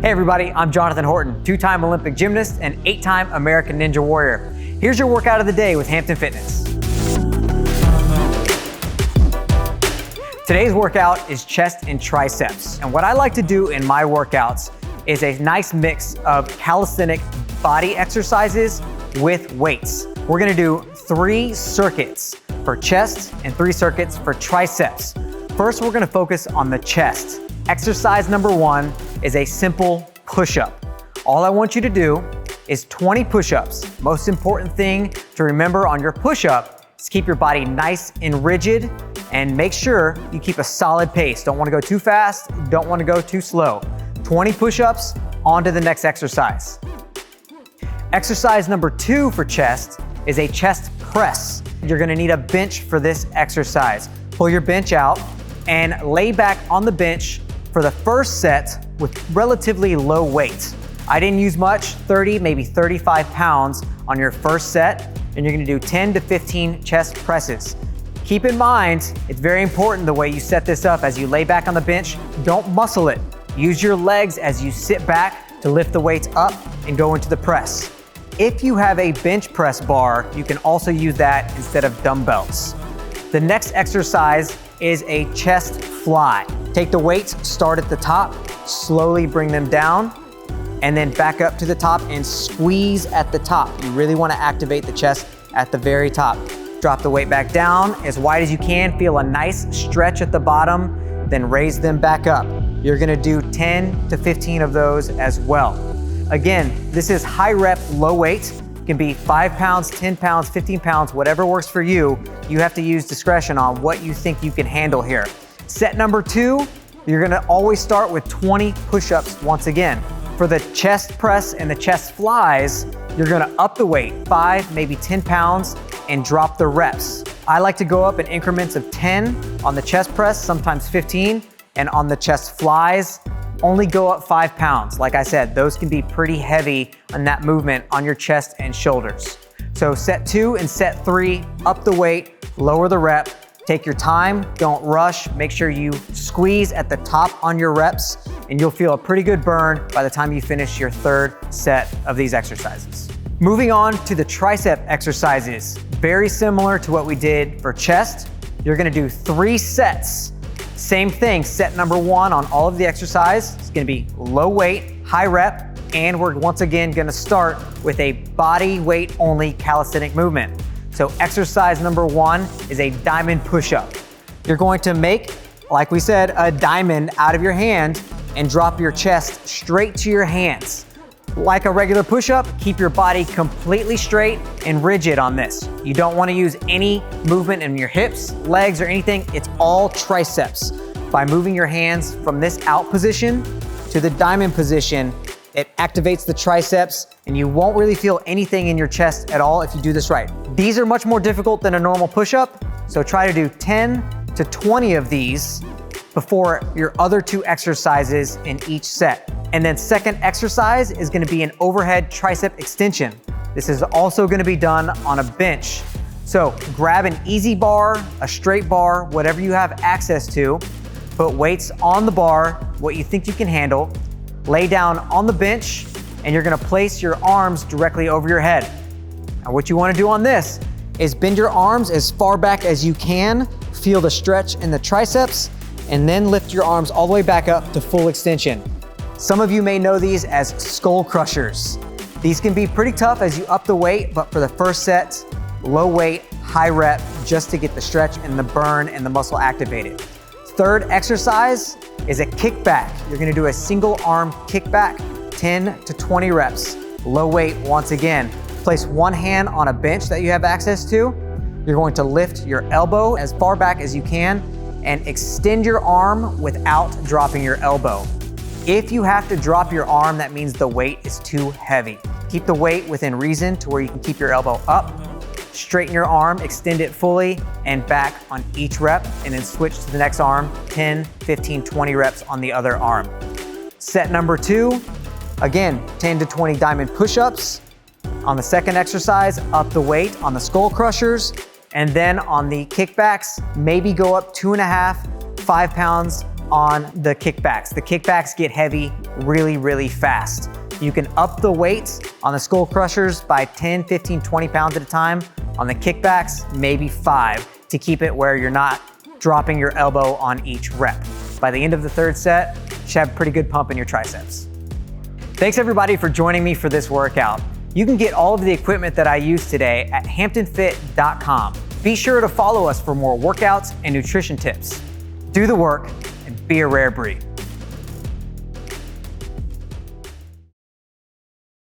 Hey everybody, I'm Jonathan Horton, two-time Olympic gymnast and 8-time American Ninja Warrior. Here's your workout of the day with Hampton Fitness. Today's workout is chest and triceps. And what I like to do in my workouts is a nice mix of calisthenic body exercises with weights. We're gonna do 3 circuits for chest and 3 circuits for triceps. First, we're gonna focus on the chest. Exercise number 1 is a simple push-up. All I want you to do is 20 push-ups. Most important thing to remember on your push-up is keep your body nice and rigid and make sure you keep a solid pace. Don't wanna go too fast, don't wanna go too slow. 20 push-ups, on to the next exercise. Exercise number 2 for chest is a chest press. You're gonna need a bench for this exercise. Pull your bench out and lay back on the bench for the first set with relatively low weight. I didn't use much, 30, maybe 35 pounds on your first set, and you're gonna do 10 to 15 chest presses. Keep in mind, it's very important the way you set this up as you lay back on the bench. Don't muscle it. Use your legs as you sit back to lift the weights up and go into the press. If you have a bench press bar, you can also use that instead of dumbbells. The next exercise is a chest fly. Take the weights, start at the top, slowly bring them down, and then back up to the top and squeeze at the top. You really wanna activate the chest at the very top. Drop the weight back down as wide as you can, feel a nice stretch at the bottom, then raise them back up. You're gonna do 10 to 15 of those as well. Again, this is high rep, low weight. It can be 5 pounds, 10 pounds, 15 pounds, whatever works for you. You have to use discretion on what you think you can handle here. Set number 2, you're gonna always start with 20 push-ups once again. For the chest press and the chest flies, you're gonna up the weight, 5, maybe 10 pounds, and drop the reps. I like to go up in increments of 10 on the chest press, sometimes 15, and on the chest flies, only go up 5 pounds. Like I said, those can be pretty heavy on that movement on your chest and shoulders. So set 2 and set 3, up the weight, lower the rep, take your time, don't rush, make sure you squeeze at the top on your reps, and you'll feel a pretty good burn by the time you finish your 3rd set of these exercises. Moving on to the tricep exercises. Very similar to what we did for chest. You're gonna do 3 sets. Same thing, set number 1 on all of the exercise. It's gonna be low weight, high rep, and we're once again gonna start with a body weight only calisthenic movement. So exercise number 1 is a diamond push-up. You're going to make, like we said, a diamond out of your hand and drop your chest straight to your hands. Like a regular push-up, keep your body completely straight and rigid on this. You don't wanna use any movement in your hips, legs, or anything. It's all triceps. By moving your hands from this out position to the diamond position, it activates the triceps and you won't really feel anything in your chest at all if you do this right. These are much more difficult than a normal push-up, so try to do 10 to 20 of these before your other 2 exercises in each set. And then second exercise is gonna be an overhead tricep extension. This is also gonna be done on a bench. So grab an easy bar, a straight bar, whatever you have access to, put weights on the bar, what you think you can handle, lay down on the bench, and you're gonna place your arms directly over your head. Now what you wanna do on this is bend your arms as far back as you can, feel the stretch in the triceps, and then lift your arms all the way back up to full extension. Some of you may know these as skull crushers. These can be pretty tough as you up the weight, but for the first set, low weight, high rep, just to get the stretch and the burn and the muscle activated. Third exercise is a kickback. You're gonna do a single arm kickback, 10 to 20 reps. Low weight once again. Place one hand on a bench that you have access to. You're going to lift your elbow as far back as you can and extend your arm without dropping your elbow. If you have to drop your arm, that means the weight is too heavy. Keep the weight within reason to where you can keep your elbow up, straighten your arm, extend it fully and back on each rep, and then switch to the next arm, 10, 15, 20 reps on the other arm. Set number 2, again, 10 to 20 diamond push-ups. On the second exercise, up the weight on the skull crushers, and then on the kickbacks, maybe go up 2.5, 5 pounds on the kickbacks. The kickbacks get heavy really, really fast. You can up the weights on the skull crushers by 10, 15, 20 pounds at a time. On the kickbacks, maybe 5 to keep it where you're not dropping your elbow on each rep. By the end of the third set, you should have a pretty good pump in your triceps. Thanks everybody for joining me for this workout. You can get all of the equipment that I used today at hamptonfit.com. Be sure to follow us for more workouts and nutrition tips. Do the work and be a rare breed.